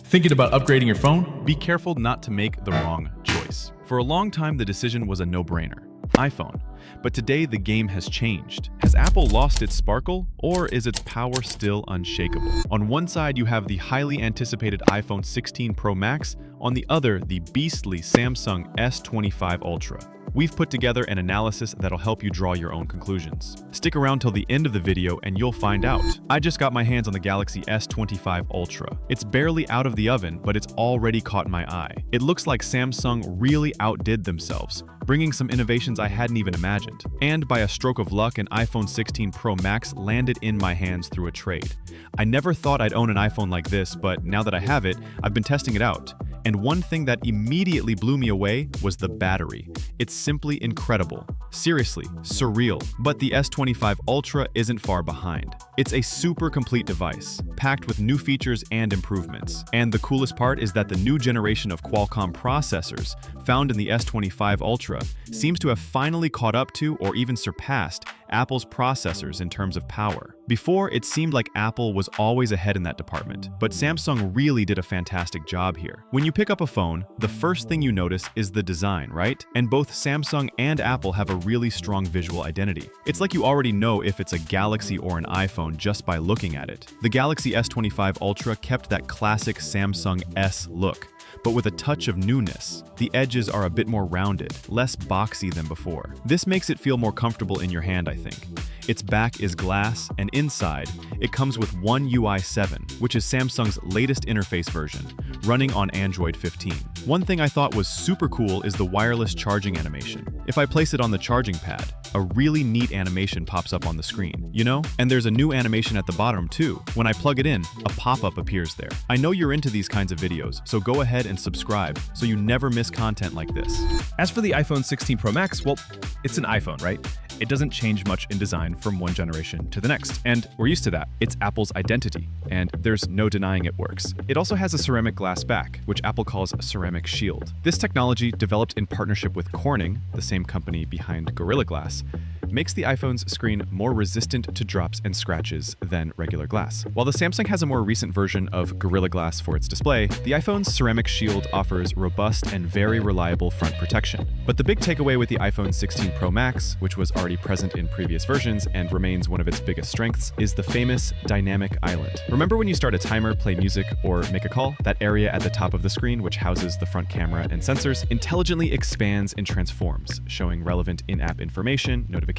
Thinking about upgrading your phone? Be careful not to make the wrong choice. For a long time, the decision was a no-brainer: iPhone. But today, the game has changed. Has Apple lost its sparkle, or is its power still unshakable? On one side, you have the highly anticipated iPhone 16 Pro Max. On the other, the beastly Samsung S25 Ultra. We've put together an analysis that'll help you draw your own conclusions. Stick around till the end of the video and you'll find out. I just got my hands on the Galaxy S25 Ultra. It's barely out of the oven, but it's already caught my eye. It looks like Samsung really outdid themselves, bringing some innovations I hadn't even imagined. And by a stroke of luck, an iPhone 16 Pro Max landed in my hands through a trade. I never thought I'd own an iPhone like this, but now that I have it, I've been testing it out. And one thing that immediately blew me away was the battery. It's simply incredible. Seriously, surreal. But the S25 Ultra isn't far behind. It's a super complete device, packed with new features and improvements. And the coolest part is that the new generation of Qualcomm processors found in the S25 Ultra seems to have finally caught up to or even surpassed Apple's processors in terms of power. Before, it seemed like Apple was always ahead in that department, but Samsung really did a fantastic job here. When you pick up a phone, the first thing you notice is the design, right? And both Samsung and Apple have a really strong visual identity. It's like you already know if it's a Galaxy or an iPhone just by looking at it. The Galaxy S25 Ultra kept that classic Samsung S look, but with a touch of newness. The edges are a bit more rounded, less boxy than before. This makes it feel more comfortable in your hand, I think. Its back is glass, and inside, it comes with One UI 7, which is Samsung's latest interface version, running on Android 15. One thing I thought was super cool is the wireless charging animation. If I place it on the charging pad, a really neat animation pops up on the screen, you know? And there's a new animation at the bottom too. When I plug it in, a pop-up appears there. I know you're into these kinds of videos, so go ahead and subscribe so you never miss content like this. As for the iPhone 16 Pro Max, well, it's an iPhone, right? It doesn't change much in design from one generation to the next, and we're used to that. It's Apple's identity, and there's no denying it works. It also has a ceramic glass back, which Apple calls a ceramic shield. This technology, developed in partnership with Corning, the same company behind Gorilla Glass, makes the iPhone's screen more resistant to drops and scratches than regular glass. While the Samsung has a more recent version of Gorilla Glass for its display, the iPhone's ceramic shield offers robust and very reliable front protection. But the big takeaway with the iPhone 16 Pro Max, which was already present in previous versions and remains one of its biggest strengths, is the famous dynamic island. Remember when you start a timer, play music, or make a call? That area at the top of the screen, which houses the front camera and sensors, intelligently expands and transforms, showing relevant in-app information, notifications,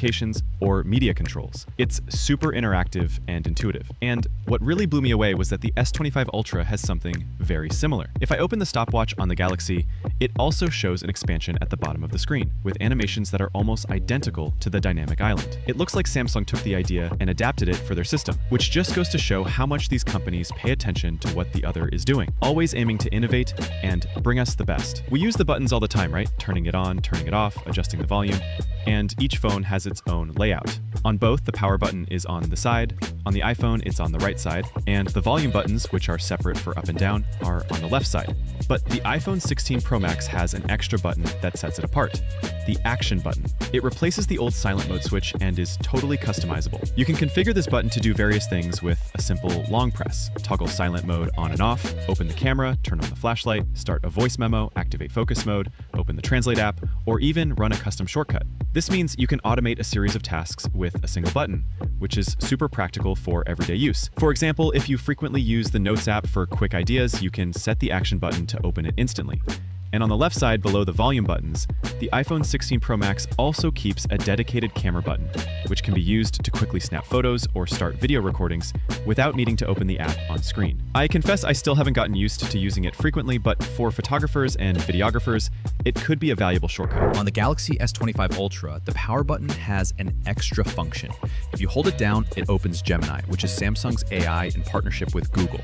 or media controls. It's super interactive and intuitive. And what really blew me away was that the S25 Ultra has something very similar. If I open the stopwatch on the Galaxy, it also shows an expansion at the bottom of the screen, with animations that are almost identical to the dynamic island. It looks like Samsung took the idea and adapted it for their system, which just goes to show how much these companies pay attention to what the other is doing, always aiming to innovate and bring us the best. We use the buttons all the time, right? Turning it on, turning it off, adjusting the volume, and each phone has its own layout. On both, the power button is on the side, on the iPhone it's on the right side, and the volume buttons, which are separate for up and down, are on the left side. But the iPhone 16 Pro Max has an extra button that sets it apart: the Action button. It replaces the old silent mode switch and is totally customizable. You can configure this button to do various things with a simple long press: toggle silent mode on and off, open the camera, turn on the flashlight, start a voice memo, activate focus mode, open the Translate app, or even run a custom shortcut. This means you can automate a series of tasks with a single button, which is super practical for everyday use. For example, if you frequently use the Notes app for quick ideas, you can set the Action button to open it instantly. And on the left side below the volume buttons, the iPhone 16 Pro Max also keeps a dedicated camera button, which can be used to quickly snap photos or start video recordings without needing to open the app on screen. I confess I still haven't gotten used to using it frequently, but for photographers and videographers, it could be a valuable shortcut. On the Galaxy S25 Ultra, the power button has an extra function. If you hold it down, it opens Gemini, which is Samsung's AI in partnership with Google.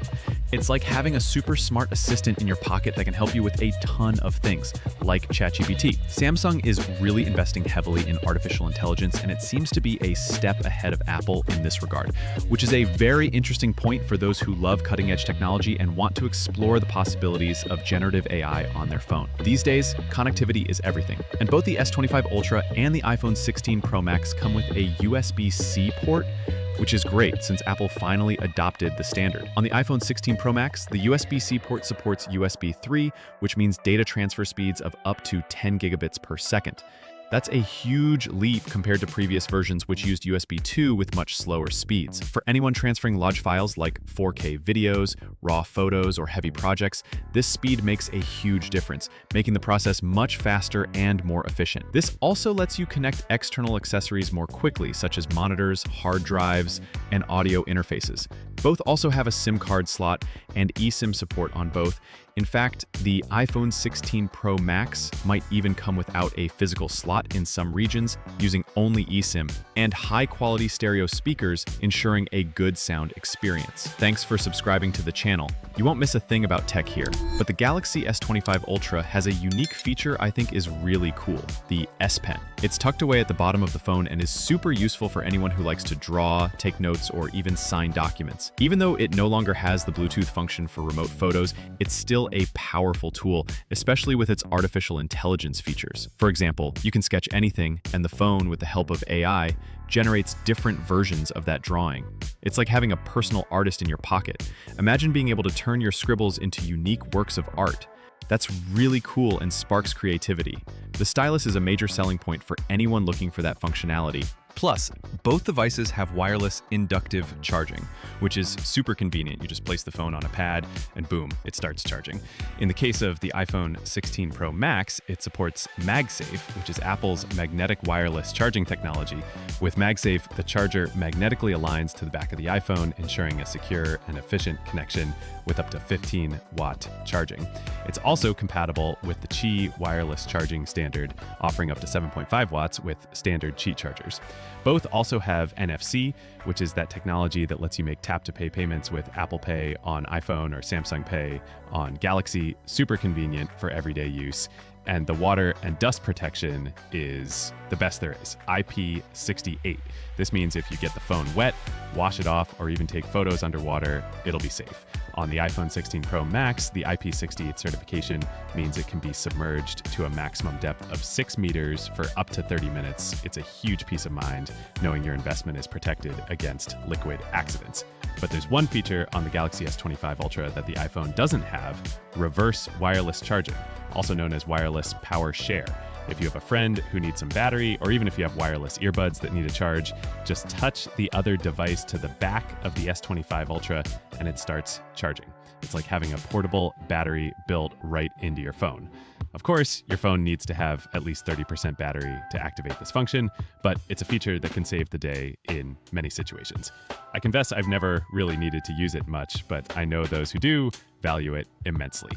It's like having a super smart assistant in your pocket that can help you with a ton of things, like ChatGPT. Samsung is really investing heavily in artificial intelligence, and it seems to be a step ahead of Apple in this regard, which is a very interesting point for those who love cutting-edge technology and want to explore the possibilities of generative AI on their phone. These days, connectivity is everything, and both the S25 Ultra and the iPhone 16 Pro Max come with a USB-C port, which is great since Apple finally adopted the standard. On the iPhone 16 Pro Max, the USB-C port supports USB 3, which means data transfer speeds of up to 10 gigabits per second. That's a huge leap compared to previous versions which used USB 2 with much slower speeds. For anyone transferring large files like 4K videos, raw photos, or heavy projects, this speed makes a huge difference, making the process much faster and more efficient. This also lets you connect external accessories more quickly, such as monitors, hard drives, and audio interfaces. Both also have a SIM card slot and eSIM support on both. In fact, the iPhone 16 Pro Max might even come without a physical slot in some regions, using only eSIM, and high-quality stereo speakers, ensuring a good sound experience. Thanks for subscribing to the channel. You won't miss a thing about tech here, but the Galaxy S25 Ultra has a unique feature I think is really cool, the S Pen. It's tucked away at the bottom of the phone and is super useful for anyone who likes to draw, take notes, or even sign documents. Even though it no longer has the Bluetooth function for remote photos, it's still a powerful tool, especially with its artificial intelligence features. For example, you can sketch anything, and the phone, with the help of AI, generates different versions of that drawing. It's like having a personal artist in your pocket. Imagine being able to turn your scribbles into unique works of art. That's really cool and sparks creativity. The stylus is a major selling point for anyone looking for that functionality. Plus, both devices have wireless inductive charging, which is super convenient. You just place the phone on a pad and boom, it starts charging. In the case of the iPhone 16 Pro Max, it supports MagSafe, which is Apple's magnetic wireless charging technology. With MagSafe, the charger magnetically aligns to the back of the iPhone, ensuring a secure and efficient connection with up to 15-watt charging. It's also compatible with the Qi wireless charging standard, offering up to 7.5 watts with standard Qi chargers. Both also have NFC, which is that technology that lets you make tap-to-pay payments with Apple Pay on iPhone or Samsung Pay on Galaxy. Super convenient for everyday use. And the water and dust protection is the best there is, IP68. This means if you get the phone wet, wash it off, or even take photos underwater, it'll be safe. On the iPhone 16 Pro Max, the IP68 certification means it can be submerged to a maximum depth of 6 meters for up to 30 minutes. It's a huge peace of mind knowing your investment is protected against liquid accidents. But there's one feature on the Galaxy S25 Ultra that the iPhone doesn't have: reverse wireless charging, also known as wireless power share. If you have a friend who needs some battery, or even if you have wireless earbuds that need a charge, just touch the other device to the back of the S25 Ultra and it starts charging. It's like having a portable battery built right into your phone. Of course, your phone needs to have at least 30% battery to activate this function, but it's a feature that can save the day in many situations. I confess I've never really needed to use it much, but I know those who do value it immensely.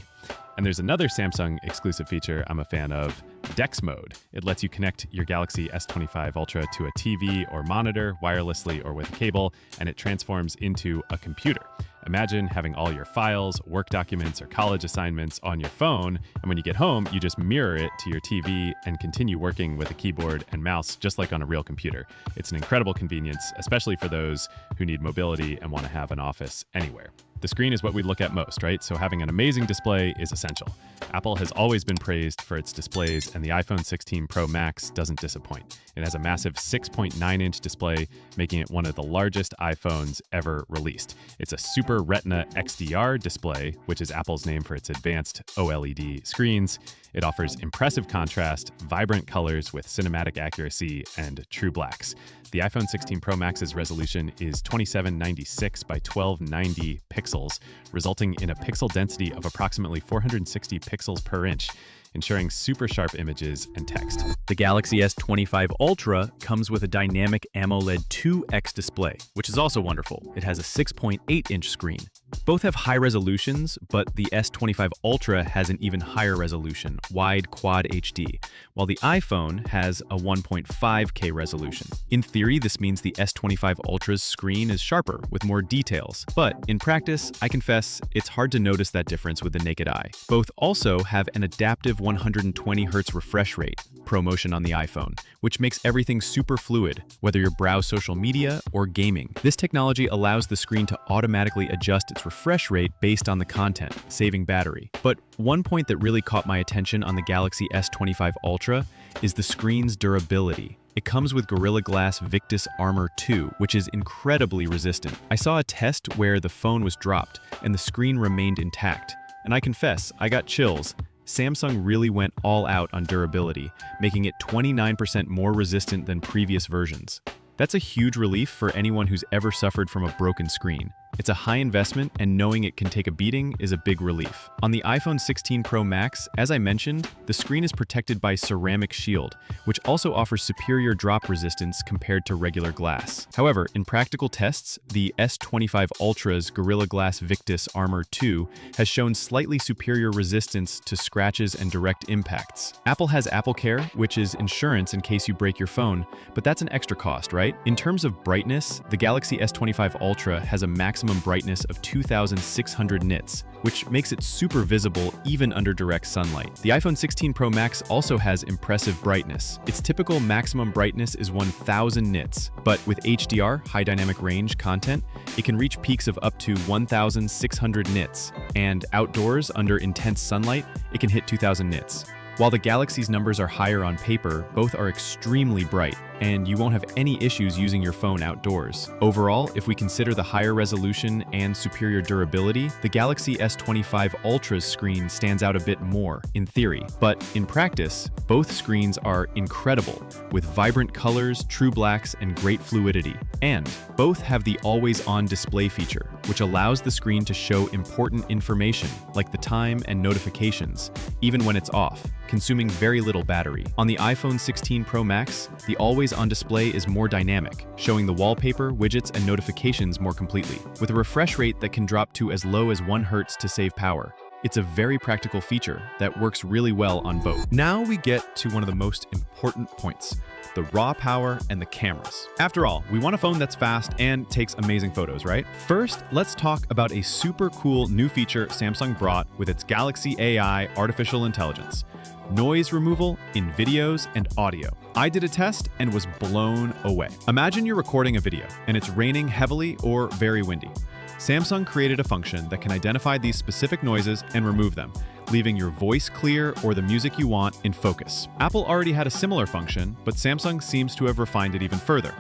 And there's another Samsung exclusive feature I'm a fan of, DeX Mode. It lets you connect your Galaxy S25 Ultra to a TV or monitor wirelessly or with a cable, and it transforms into a computer. Imagine having all your files, work documents, or college assignments on your phone, and when you get home, you just mirror it to your TV and continue working with a keyboard and mouse just like on a real computer. It's an incredible convenience, especially for those who need mobility and want to have an office anywhere. The screen is what we look at most, right? So having an amazing display is essential. Apple has always been praised for its displays, and the iPhone 16 Pro Max doesn't disappoint. It has a massive 6.9-inch display, making it one of the largest iPhones ever released. It's a Super Retina XDR display, which is Apple's name for its advanced OLED screens. It offers impressive contrast, vibrant colors with cinematic accuracy, and true blacks. The iPhone 16 Pro Max's resolution is 2796 by 1290 pixels, resulting in a pixel density of approximately 460 pixels per inch, ensuring super sharp images and text. The Galaxy S25 Ultra comes with a dynamic AMOLED 2X display, which is also wonderful. It has a 6.8-inch screen. Both have high resolutions, but the S25 Ultra has an even higher resolution, wide Quad HD, while the iPhone has a 1.5K resolution. In theory, this means the S25 Ultra's screen is sharper, with more details, but in practice, I confess, it's hard to notice that difference with the naked eye. Both also have an adaptive 120Hz refresh rate, ProMotion on the iPhone, which makes everything super fluid, whether you browse social media or gaming. This technology allows the screen to automatically adjust its refresh rate based on the content, saving battery. But one point that really caught my attention on the Galaxy S25 Ultra is the screen's durability. It comes with Gorilla Glass Victus Armor 2, which is incredibly resistant. I saw a test where the phone was dropped and the screen remained intact. And I confess, I got chills. Samsung really went all out on durability, making it 29% more resistant than previous versions. That's a huge relief for anyone who's ever suffered from a broken screen. It's a high investment, and knowing it can take a beating is a big relief. On the iPhone 16 Pro Max, as I mentioned, the screen is protected by ceramic shield, which also offers superior drop resistance compared to regular glass. However, in practical tests, the S25 Ultra's Gorilla Glass Victus Armor 2 has shown slightly superior resistance to scratches and direct impacts. Apple has AppleCare, which is insurance in case you break your phone, but that's an extra cost, right? In terms of brightness, the Galaxy S25 Ultra has a maximum brightness of 2,600 nits, which makes it super visible even under direct sunlight. The iPhone 16 Pro Max also has impressive brightness. Its typical maximum brightness is 1,000 nits, but with HDR, high dynamic range content, it can reach peaks of up to 1,600 nits, and outdoors under intense sunlight, it can hit 2,000 nits. While the Galaxy's numbers are higher on paper, both are extremely bright, and you won't have any issues using your phone outdoors. Overall, if we consider the higher resolution and superior durability, the Galaxy S25 Ultra's screen stands out a bit more, in theory. But in practice, both screens are incredible, with vibrant colors, true blacks, and great fluidity. And both have the always-on display feature, which allows the screen to show important information, like the time and notifications, even when it's off, consuming very little battery. On the iPhone 16 Pro Max, the always-on display is more dynamic, showing the wallpaper, widgets, and notifications more completely, with a refresh rate that can drop to as low as 1 Hz to save power. It's a very practical feature that works really well on both. Now we get to one of the most important points: the raw power and the cameras. After all, we want a phone that's fast and takes amazing photos, right? First, let's talk about a super cool new feature Samsung brought with its Galaxy AI artificial intelligence: noise removal in videos and audio. I did a test and was blown away. Imagine you're recording a video and it's raining heavily or very windy. Samsung created a function that can identify these specific noises and remove them, leaving your voice clear or the music you want in focus. Apple already had a similar function, but Samsung seems to have refined it even further.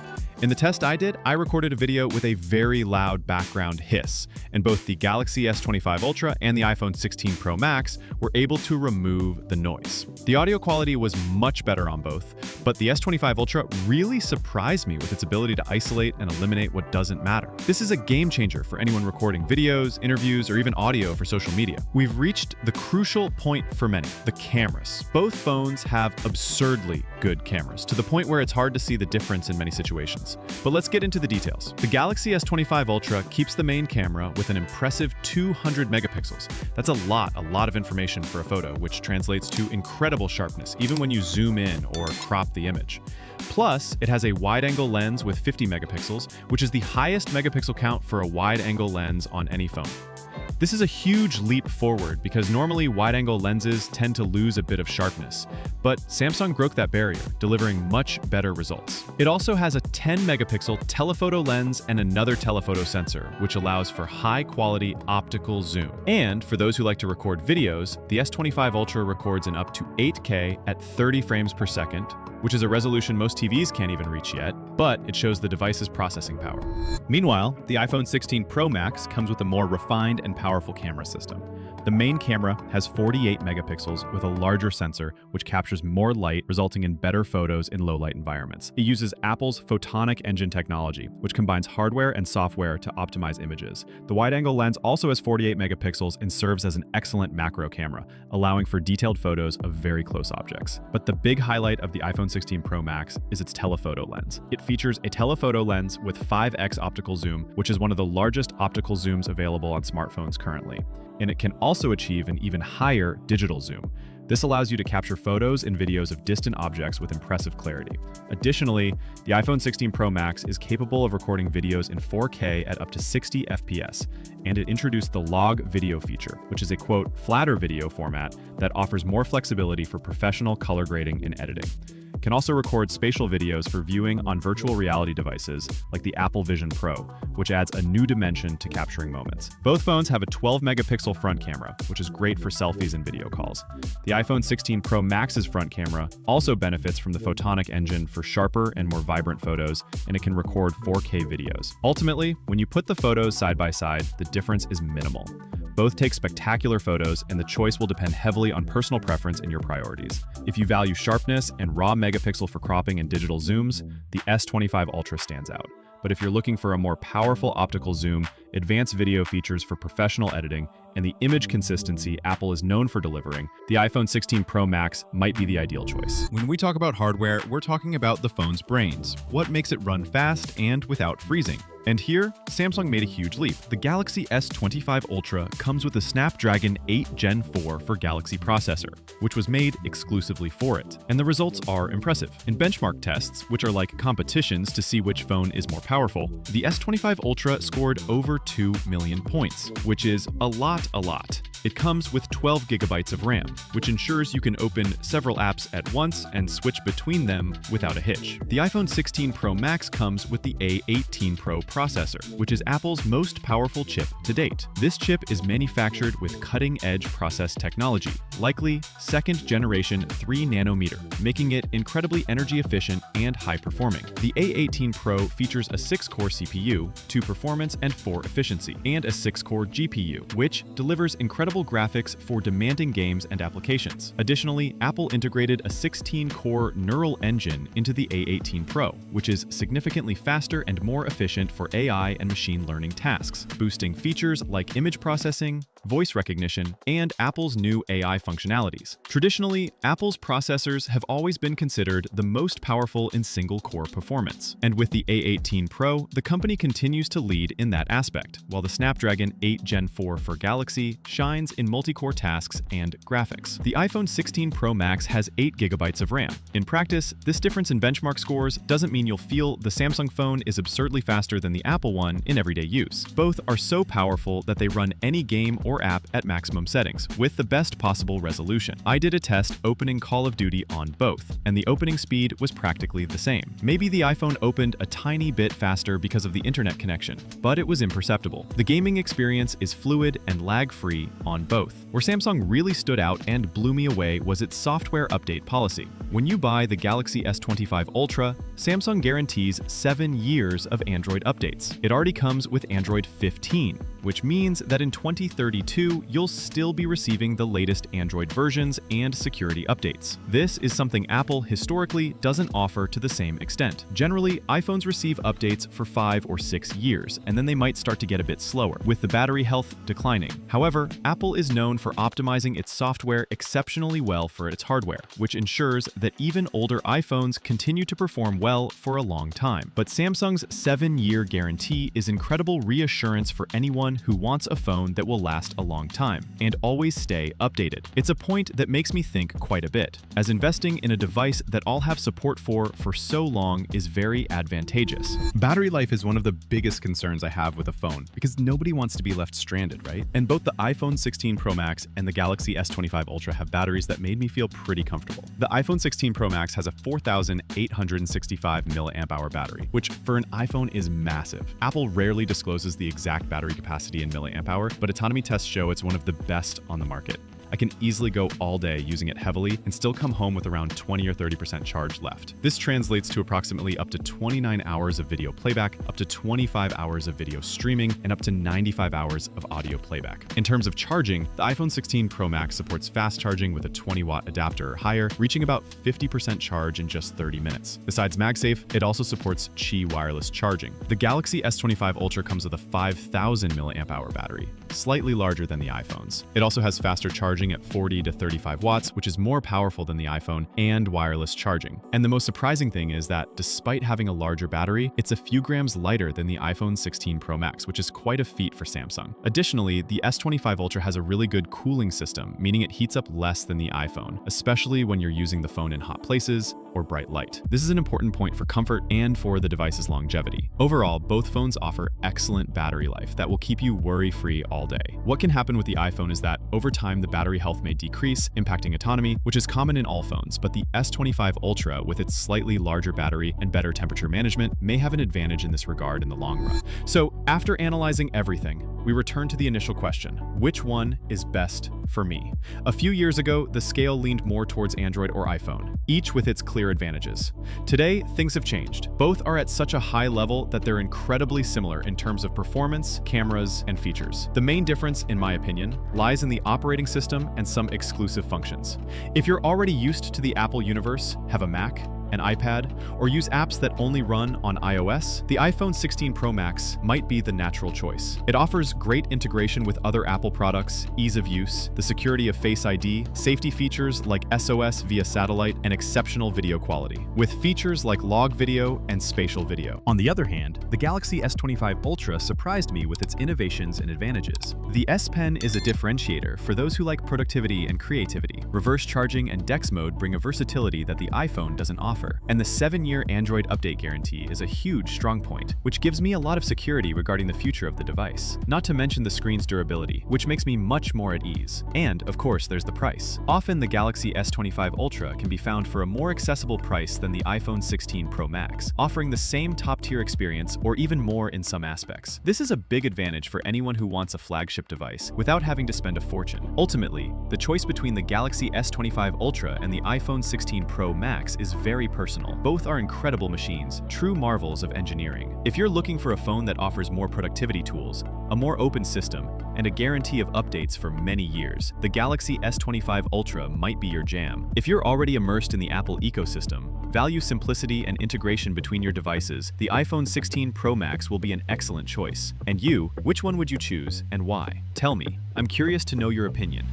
In the test I did, I recorded a video with a very loud background hiss, and both the Galaxy S25 Ultra and the iPhone 16 Pro Max were able to remove the noise. The audio quality was much better on both, but the S25 Ultra really surprised me with its ability to isolate and eliminate what doesn't matter. This is a game changer for anyone recording videos, interviews, or even audio for social media. We've reached the crucial point for many: the cameras. Both phones have absurdly good cameras, to the point where it's hard to see the difference in many situations. But let's get into the details. The Galaxy S25 Ultra keeps the main camera with an impressive 200 megapixels. That's a lot of information for a photo, which translates to incredible sharpness, even when you zoom in or crop the image. Plus, it has a wide-angle lens with 50 megapixels, which is the highest megapixel count for a wide-angle lens on any phone. This is a huge leap forward because normally wide-angle lenses tend to lose a bit of sharpness, but Samsung broke that barrier, delivering much better results. It also has a 10-megapixel telephoto lens and another telephoto sensor, which allows for high-quality optical zoom. And for those who like to record videos, the S25 Ultra records in up to 8K at 30 frames per second, which is a resolution most TVs can't even reach yet, but it shows the device's processing power. Meanwhile, the iPhone 16 Pro Max comes with a more refined and powerful camera system. The main camera has 48 megapixels with a larger sensor, which captures more light, resulting in better photos in low-light environments. It uses Apple's photonic engine technology, which combines hardware and software to optimize images. The wide-angle lens also has 48 megapixels and serves as an excellent macro camera, allowing for detailed photos of very close objects. But the big highlight of the iPhone 16 Pro Max is its telephoto lens. It features a telephoto lens with 5x optical zoom, which is one of the largest optical zooms available on smartphones currently. And it can also achieve an even higher digital zoom. This allows you to capture photos and videos of distant objects with impressive clarity. Additionally, the iPhone 16 Pro Max is capable of recording videos in 4K at up to 60 FPS, and it introduced the log video feature, which is a, quote, flatter video format that offers more flexibility for professional color grading and editing. can also record spatial videos for viewing on virtual reality devices like the Apple Vision Pro, which adds a new dimension to capturing moments. Both phones have a 12-megapixel front camera, which is great for selfies and video calls. The iPhone 16 Pro Max's front camera also benefits from the photonic engine for sharper and more vibrant photos, and it can record 4K videos. Ultimately, when you put the photos side by side, the difference is minimal. Both take spectacular photos, and the choice will depend heavily on personal preference and your priorities. If you value sharpness and raw megapixel for cropping and digital zooms, the S25 Ultra stands out. But if you're looking for a more powerful optical zoom, advanced video features for professional editing, and the image consistency Apple is known for delivering, the iPhone 16 Pro Max might be the ideal choice. When we talk about hardware, we're talking about the phone's brains. What makes it run fast and without freezing? And here, Samsung made a huge leap. The Galaxy S25 Ultra comes with a Snapdragon 8 Gen 4 for Galaxy processor, which was made exclusively for it. And the results are impressive. In benchmark tests, which are like competitions to see which phone is more powerful, the S25 Ultra scored over 2 million points, which is a lot. It comes with 12 gigabytes of RAM, which ensures you can open several apps at once and switch between them without a hitch. The iPhone 16 Pro Max comes with the A18 Pro processor, which is Apple's most powerful chip to date. This chip is manufactured with cutting-edge process technology, likely second generation 3 nanometer, making it incredibly energy efficient and high-performing. The A18 Pro features a 6-core CPU, 2 performance and 4 efficiency, and a 6-core GPU, which delivers incredible graphics for demanding games and applications. Additionally, Apple integrated a 16-core neural engine into the A18 Pro, which is significantly faster and more efficient for AI and machine learning tasks, boosting features like image processing, voice recognition, and Apple's new AI functionalities. Traditionally, Apple's processors have always been considered the most powerful in single-core performance. And with the A18 Pro, the company continues to lead in that aspect, while the Snapdragon 8 Gen 4 for Galaxy shines in multi-core tasks and graphics. The iPhone 16 Pro Max has 8 gigabytes of RAM. In practice, this difference in benchmark scores doesn't mean you'll feel the Samsung phone is absurdly faster than the Apple one in everyday use. Both are so powerful that they run any game or app at maximum settings, with the best possible resolution. I did a test opening Call of Duty on both, and the opening speed was practically the same. Maybe the iPhone opened a tiny bit faster because of the internet connection, but it was imperceptible. The gaming experience is fluid and lag-free on both. Where Samsung really stood out and blew me away was its software update policy. When you buy the Galaxy S25 Ultra, Samsung guarantees 7 years of Android updates. It already comes with Android 15, which means that in 2032, you'll still be receiving the latest Android versions and security updates. This is something Apple historically doesn't offer to the same extent. Generally, iPhones receive updates for 5 or 6 years, and then they might start to get a bit slower, with the battery health declining. However, Apple is known for optimizing its software exceptionally well for its hardware, which ensures that even older iPhones continue to perform well for a long time. But Samsung's 7-year guarantee is incredible reassurance for anyone who wants a phone that will last a long time and always stay updated. It's a point that makes me think quite a bit, as investing in a device that I'll have support for so long is very advantageous. Battery life is one of the biggest concerns I have with a phone, because nobody wants to be left stranded, right? And both the iPhone 16 Pro Max and the Galaxy S25 Ultra have batteries that made me feel pretty comfortable. The iPhone 16 Pro Max has a 4,865 milliamp hour battery, which for an iPhone is massive. Apple rarely discloses the exact battery capacity in milliamp hour, but autonomy tests show it's one of the best on the market. I can easily go all day using it heavily and still come home with around 20 or 30% charge left. This translates to approximately up to 29 hours of video playback, up to 25 hours of video streaming, and up to 95 hours of audio playback. In terms of charging, the iPhone 16 Pro Max supports fast charging with a 20-watt adapter or higher, reaching about 50% charge in just 30 minutes. Besides MagSafe, it also supports Qi wireless charging. The Galaxy S25 Ultra comes with a 5,000 milliamp hour battery, slightly larger than the iPhones. It also has faster charging at 40 to 35 watts, which is more powerful than the iPhone, and wireless charging. And the most surprising thing is that despite having a larger battery, it's a few grams lighter than the iPhone 16 Pro Max, which is quite a feat for Samsung. Additionally, the S25 Ultra has a really good cooling system, meaning it heats up less than the iPhone, especially when you're using the phone in hot places or bright light. This is an important point for comfort and for the device's longevity. Overall, both phones offer excellent battery life that will keep you worry-free all day. What can happen with the iPhone is that over time the battery health may decrease, impacting autonomy, which is common in all phones, but the S25 Ultra, with its slightly larger battery and better temperature management, may have an advantage in this regard in the long run. So, after analyzing everything, we return to the initial question: which one is best for me? A few years ago, the scale leaned more towards Android or iPhone, each with its clear advantages. Today, things have changed. Both are at such a high level that they're incredibly similar in terms of performance, cameras, and features. The main difference, in my opinion, lies in the operating system and some exclusive functions. If you're already used to the Apple universe, have a Mac, an iPad, or use apps that only run on iOS, the iPhone 16 Pro Max might be the natural choice. It offers great integration with other Apple products, ease of use, the security of Face ID, safety features like SOS via satellite, and exceptional video quality, with features like log video and spatial video. On the other hand, the Galaxy S25 Ultra surprised me with its innovations and advantages. The S Pen is a differentiator for those who like productivity and creativity. Reverse charging and DeX mode bring a versatility that the iPhone doesn't offer. And the 7-year Android update guarantee is a huge strong point, which gives me a lot of security regarding the future of the device. Not to mention the screen's durability, which makes me much more at ease. And, of course, there's the price. Often the Galaxy S25 Ultra can be found for a more accessible price than the iPhone 16 Pro Max, offering the same top-tier experience or even more in some aspects. This is a big advantage for anyone who wants a flagship device without having to spend a fortune. Ultimately, the choice between the Galaxy S25 Ultra and the iPhone 16 Pro Max is very personal. Both are incredible machines, true marvels of engineering. If you're looking for a phone that offers more productivity tools, a more open system, and a guarantee of updates for many years, the Galaxy S25 Ultra might be your jam. If you're already immersed in the Apple ecosystem, value simplicity and integration between your devices, the iPhone 16 Pro Max will be an excellent choice. And you, which one would you choose and why? Tell me. I'm curious to know your opinion.